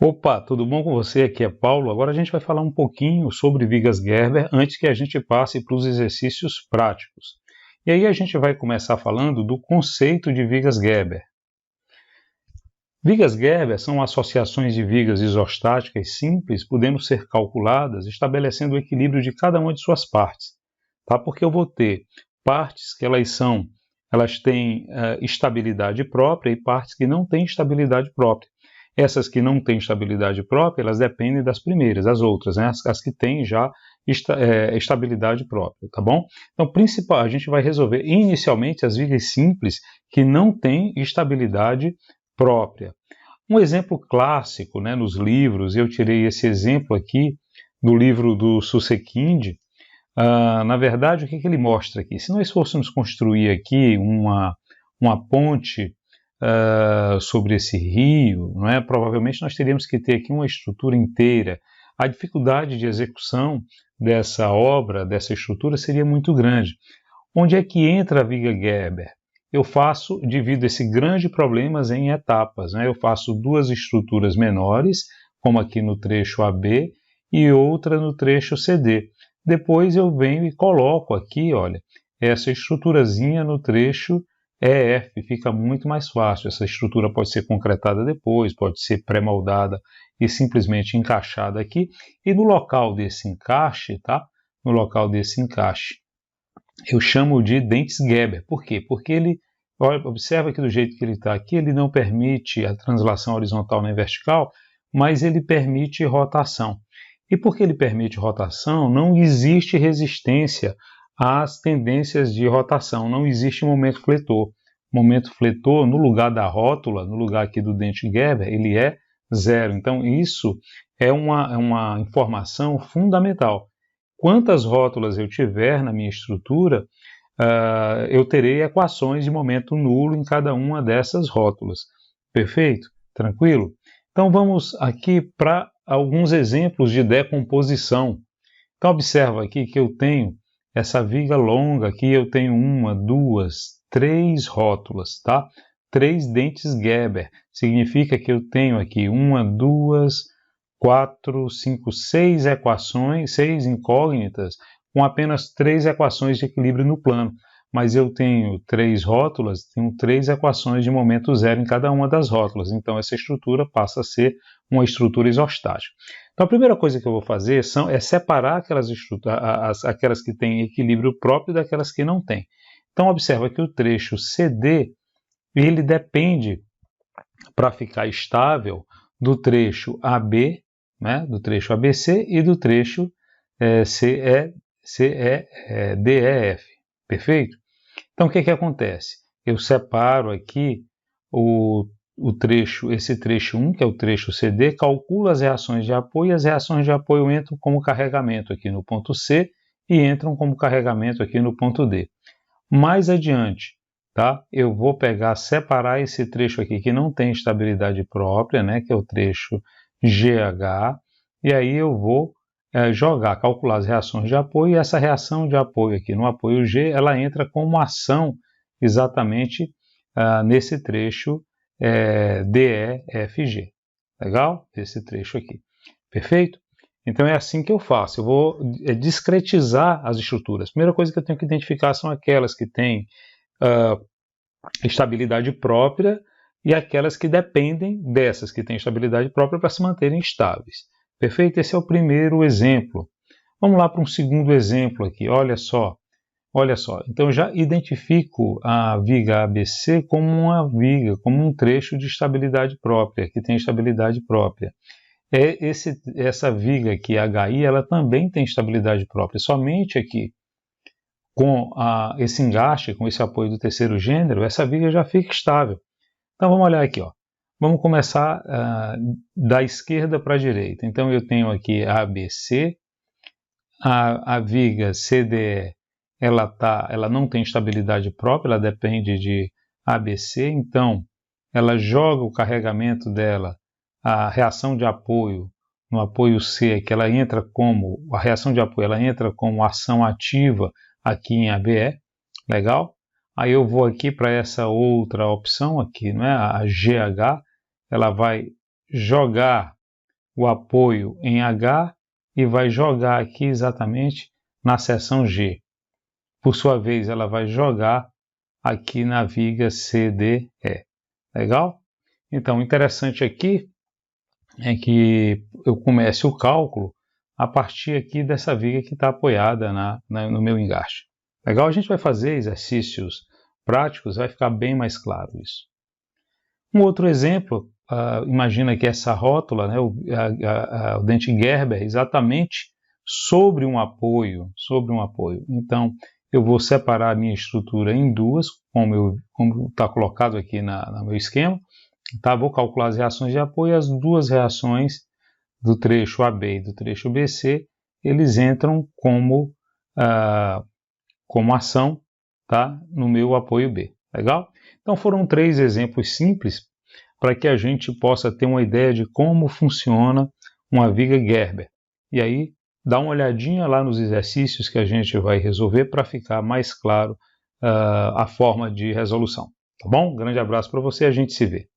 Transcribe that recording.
Opa, tudo bom com você? Aqui é Paulo. Agora a gente vai falar um pouquinho sobre vigas Gerber antes que a gente passe para os exercícios práticos. E aí a gente vai começar falando do conceito de vigas Gerber. Vigas Gerber são associações de vigas isostáticas simples, podendo ser calculadas, estabelecendo o equilíbrio de cada uma de suas partes. Tá? Porque eu vou ter partes que elas têm estabilidade própria e partes que não têm estabilidade própria. Essas que não têm estabilidade própria, elas dependem das primeiras, as outras, né? As que têm já estabilidade própria, tá bom? Então, a gente vai resolver inicialmente as vigas simples que não têm estabilidade própria. Um exemplo clássico, né, nos livros, eu tirei esse exemplo aqui do livro do Susekind. Na verdade, o que ele mostra aqui? Se nós fôssemos construir aqui uma ponte sobre esse rio, não é? Provavelmente nós teríamos que ter aqui uma estrutura inteira. A dificuldade de execução dessa obra, dessa estrutura, seria muito grande. Onde é que entra a viga Gerber? Eu divido esse grande problema em etapas, né? Eu faço duas estruturas menores, como aqui no trecho AB, e outra no trecho CD. Depois eu venho e coloco aqui, olha, essa estruturazinha no trecho EF, fica muito mais fácil. Essa estrutura pode ser concretada depois, pode ser pré-moldada e simplesmente encaixada aqui. E no local desse encaixe, tá? No local desse encaixe, eu chamo de dentes Gerber. Por quê? Porque ele, observa aqui do jeito que ele está aqui, ele não permite a translação horizontal nem vertical, mas ele permite rotação. E porque ele permite rotação, não existe resistência às tendências de rotação, não existe momento fletor. Momento fletor, no lugar da rótula, no lugar aqui do dente Gerber, ele é zero. Então, isso é uma informação fundamental. Quantas rótulas eu tiver na minha estrutura, eu terei equações de momento nulo em cada uma dessas rótulas. Perfeito? Tranquilo? Então, vamos aqui para alguns exemplos de decomposição. Então, observa aqui que eu tenho essa viga longa aqui, eu tenho uma, duas, três rótulas, tá? 3 dentes Gerber. Significa que eu tenho aqui uma, duas, 4, 5, 6 equações, 6 incógnitas, com apenas 3 equações de equilíbrio no plano. Mas eu tenho 3 rótulas, tenho 3 equações de momento zero em cada uma das rótulas. Então, essa estrutura passa a ser uma estrutura isostática. Então, a primeira coisa que eu vou fazer é separar aquelas que têm equilíbrio próprio daquelas que não têm. Então, observa que o trecho CD, ele depende, para ficar estável, do trecho AB, né, do trecho ABC e do trecho DEF. Perfeito? Então, o que acontece? Eu separo aqui esse trecho 1, que é o trecho CD, calculo as reações de apoio, e as reações de apoio entram como carregamento aqui no ponto C e entram como carregamento aqui no ponto D. Mais adiante, tá? Eu vou separar esse trecho aqui que não tem estabilidade própria, né, que é o trecho GH, e aí eu vou calcular as reações de apoio, e essa reação de apoio aqui no apoio G, ela entra como ação exatamente nesse trecho DEFG. Legal? Esse trecho aqui. Perfeito? Então é assim que eu faço. Eu vou discretizar as estruturas. A primeira coisa que eu tenho que identificar são aquelas que têm estabilidade própria e aquelas que dependem dessas que têm estabilidade própria para se manterem estáveis. Perfeito? Esse é o primeiro exemplo. Vamos lá para um segundo exemplo aqui. Olha só. Olha só. Então eu já identifico a viga ABC como uma viga, como um trecho de estabilidade própria, que tem estabilidade própria. Essa viga aqui, HI, ela também tem estabilidade própria. Somente aqui, com esse engaste, com esse apoio do terceiro gênero, essa viga já fica estável. Então vamos olhar aqui, ó. Vamos começar da esquerda para a direita. Então eu tenho aqui a ABC, a viga CDE, ela não tem estabilidade própria, ela depende de ABC, então ela joga o carregamento dela, a reação de apoio no apoio C, que ela entra como, a reação de apoio, ela entra como ação ativa aqui em ABE, legal? Aí eu vou aqui para essa outra opção aqui, não é? A GH, ela vai jogar o apoio em H e vai jogar aqui exatamente na seção G. Por sua vez, ela vai jogar aqui na viga CDE. Legal? Então, o interessante aqui é que eu comece o cálculo a partir aqui dessa viga que está apoiada no meu engaste. Legal? A gente vai fazer exercícios práticos, vai ficar bem mais claro isso. Um outro exemplo, imagina que essa rótula, né, o dente Gerber, exatamente sobre um apoio. Então, eu vou separar a minha estrutura em duas, como está colocado aqui no meu esquema. Tá? Vou calcular as reações de apoio, as duas reações do trecho AB e do trecho BC, eles entram como ação, tá? No meu apoio B. Legal? Então foram 3 exemplos simples para que a gente possa ter uma ideia de como funciona uma viga Gerber. E aí, dá uma olhadinha lá nos exercícios que a gente vai resolver para ficar mais claro a forma de resolução. Tá bom? Um grande abraço para você, a gente se vê.